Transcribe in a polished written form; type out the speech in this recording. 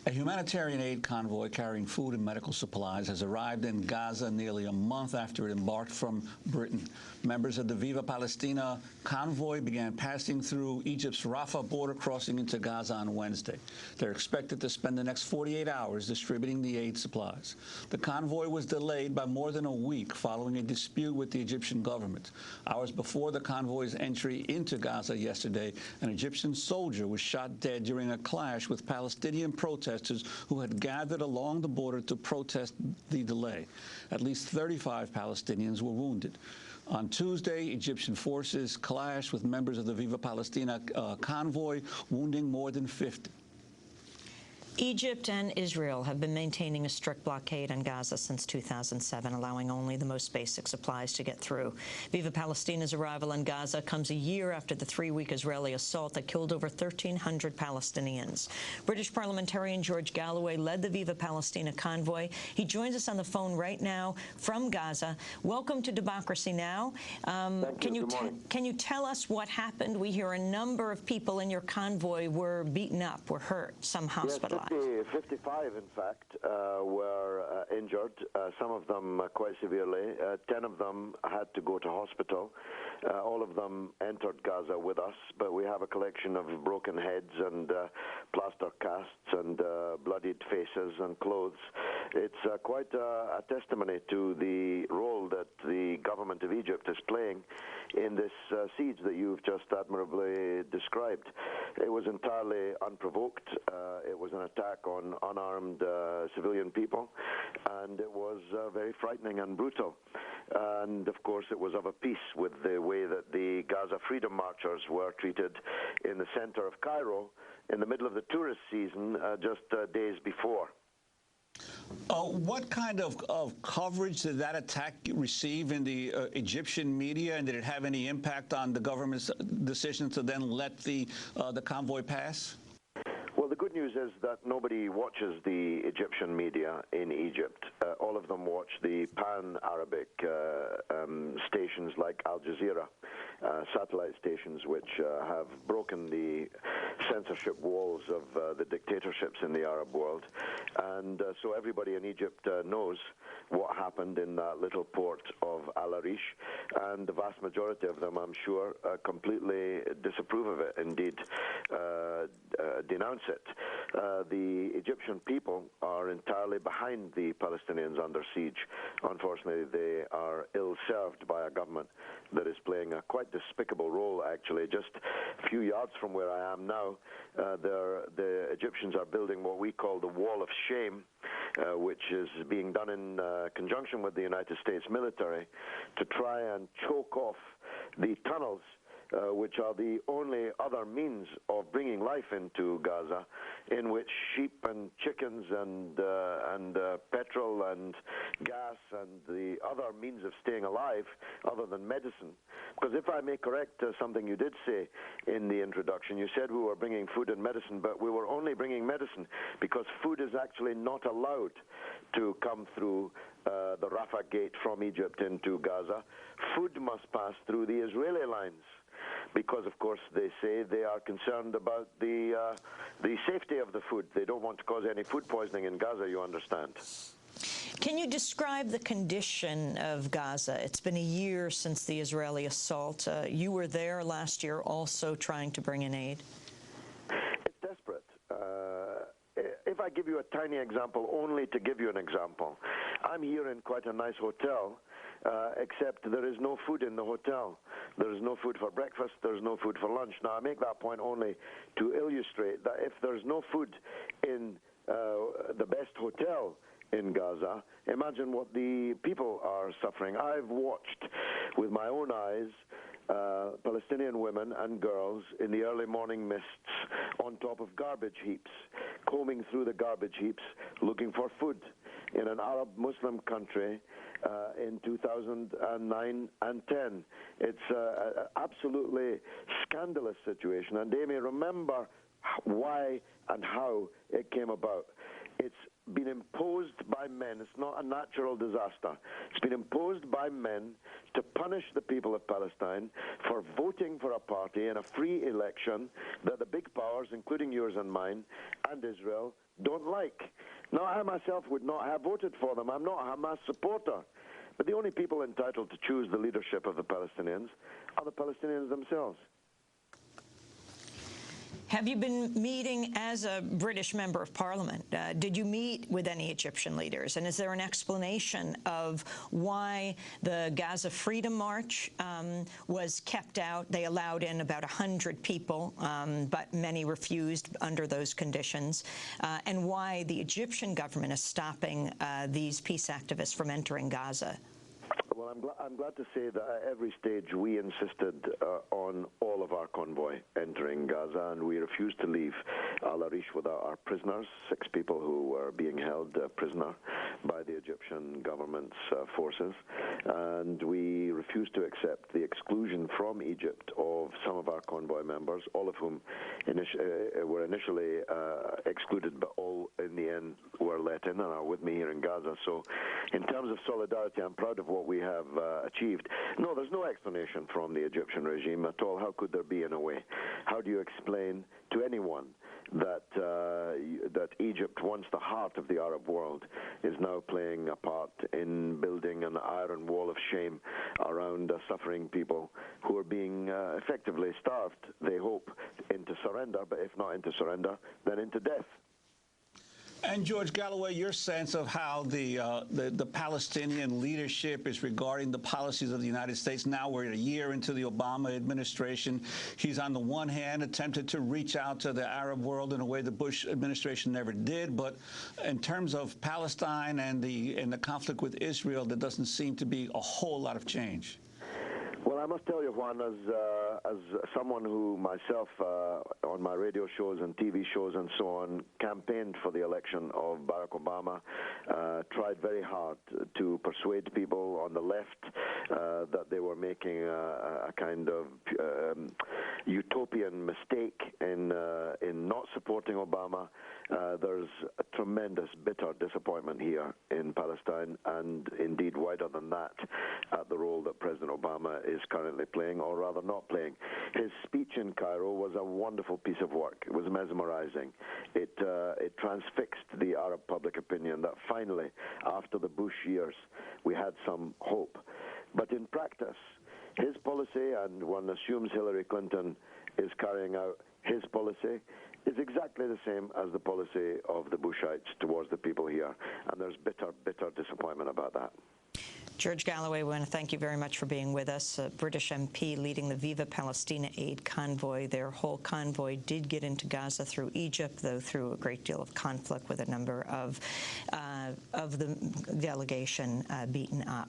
A humanitarian aid convoy carrying food and medical supplies has arrived in Gaza nearly a month after it embarked from Britain. Members of the Viva Palestina convoy began passing through Egypt's Rafah border, crossing into Gaza on Wednesday. They're expected to spend the next 48 hours distributing the aid supplies. The convoy was delayed by more than a week following a dispute with the Egyptian government. Hours before the convoy's entry into Gaza yesterday, an Egyptian soldier was shot dead during a clash with Palestinian protesters who had gathered along the border to protest the delay. At least 35 Palestinians were wounded. On Tuesday, Egyptian forces clashed with members of the Viva Palestina convoy, wounding more than 50. Egypt and Israel have been maintaining a strict blockade on Gaza since 2007, allowing only the most basic supplies to get through. Viva Palestina's arrival in Gaza comes a year after the 3-week Israeli assault that killed over 1,300 Palestinians. British parliamentarian George Galloway led the Viva Palestina convoy. He joins us on the phone right now from Gaza. Welcome to Democracy Now! Can you tell us what happened? We hear a number of people in your convoy were beaten up, were hurt, some hospitalized. 55, in fact, were injured, some of them quite severely. 10 of them had to go to hospital. All of them entered Gaza with us, but we have a collection of broken heads and plaster casts and bloodied faces and clothes. It's quite a testimony to the role that the government of Egypt is playing in this siege that you've just admirably described. It was entirely unprovoked. It was an attack on unarmed civilian people, and it was very frightening and brutal. And of course it was of a piece with the way that the Gaza Freedom Marchers were treated in the center of Cairo in the middle of the tourist season just days before. What kind of coverage did that attack receive in the Egyptian media, and did it have any impact on the government's decision to then let the convoy pass? Well, the good news is that nobody watches the Egyptian media in Egypt. All of them watch the pan-Arabic stations like Al Jazeera, satellite stations which have broken the censorship walls of the dictatorships in the Arab world. And so everybody in Egypt knows what happened in that little port of Al Arish, and the vast majority of them, I'm sure, completely disapprove of it, indeed denounce it. The Egyptian people are entirely behind the Palestinians under siege. Unfortunately, they are ill-served by a government that is playing a quite despicable role, actually. Just a few yards from where I am now, the Egyptians are building what we call the Wall of Shame, which is being done in conjunction with the United States military to try and choke off the tunnels, which are the only other means of bringing life into Gaza, in which sheep and chickens and petrol and gas and the other means of staying alive, other than medicine. Because if I may correct something you did say in the introduction, you said we were bringing food and medicine, but we were only bringing medicine because food is actually not allowed to come through the Rafah gate from Egypt into Gaza. Food must pass through the Israeli lines, because, of course, they say they are concerned about the safety of the food. They don't want to cause any food poisoning in Gaza, you understand. Can you describe the condition of Gaza? It's been a year since the Israeli assault. You were there last year also trying to bring in aid. It's desperate. If I give you a tiny example, only to give you an example, I'm here in quite a nice hotel, except there is no food in the hotel. There is no food for breakfast, there's no food for lunch. Now, I make that point only to illustrate that if there's no food in the best hotel in Gaza, imagine what the people are suffering. I've watched with my own eyes Palestinian women and girls in the early morning mists on top of garbage heaps, combing through the garbage heaps, looking for food in an Arab Muslim country in 2009 and 10. It's an absolutely scandalous situation, and they may remember why and how it came about. It's been imposed by men. It's not a natural disaster. It's been imposed by men to punish the people of Palestine for voting for a party in a free election that the big powers, including yours and mine, and Israel, don't like. Now, I myself would not have voted for them. I'm not a Hamas supporter. But the only people entitled to choose the leadership of the Palestinians are the Palestinians themselves. Have you been meeting as a British member of Parliament? Did you meet with any Egyptian leaders? And is there an explanation of why the Gaza Freedom March was kept out? They allowed in about 100 people, but many refused under those conditions, and why the Egyptian government is stopping these peace activists from entering Gaza? Well, I'm glad to say that at every stage we insisted on all of our convoy entering Gaza, and we refused to leave Al-Arish without our prisoners, 6 people who were being held prisoner by the Egyptian government's forces. And we refused to accept the exclusion from Egypt of some of our convoy members, all of whom were initially excluded, but all in the end were let in and are with me here in Gaza. So in terms of solidarity, I'm proud of what we have achieved. No, there's no explanation from the Egyptian regime at all. How could there be, in a way? How do you explain to anyone that that Egypt, once the heart of the Arab world, is now playing a part in building an iron wall of shame around suffering people who are being effectively starved, they hope, into surrender, but if not into surrender, then into death. And George Galloway, your sense of how the Palestinian leadership is regarding the policies of the United States. Now we're a year into the Obama administration. He's on the one hand attempted to reach out to the Arab world in a way the Bush administration never did, but in terms of Palestine and the conflict with Israel, there doesn't seem to be a whole lot of change. Well, I must tell you, Juan, as someone who myself, on my radio shows and TV shows and so on, campaigned for the election of Barack Obama, tried very hard to persuade people on the left that they were making a kind of utopian mistake in not supporting Obama. There's a tremendous, bitter disappointment here in Palestine, and indeed wider than that, at the role that President Obama is currently playing, or rather not playing. His speech in Cairo was a wonderful piece of work. It was mesmerizing. It transfixed the Arab public opinion that finally, after the Bush years, we had some hope. But in practice, his policy, and one assumes Hillary Clinton is carrying out his policy, is exactly the same as the policy of the Bushites towards the people here. And there's bitter, bitter disappointment about that. George Galloway, we want to thank you very much for being with us. A British MP leading the Viva Palestina aid convoy. Their whole convoy did get into Gaza through Egypt, though through a great deal of conflict with a number of the delegation beaten up.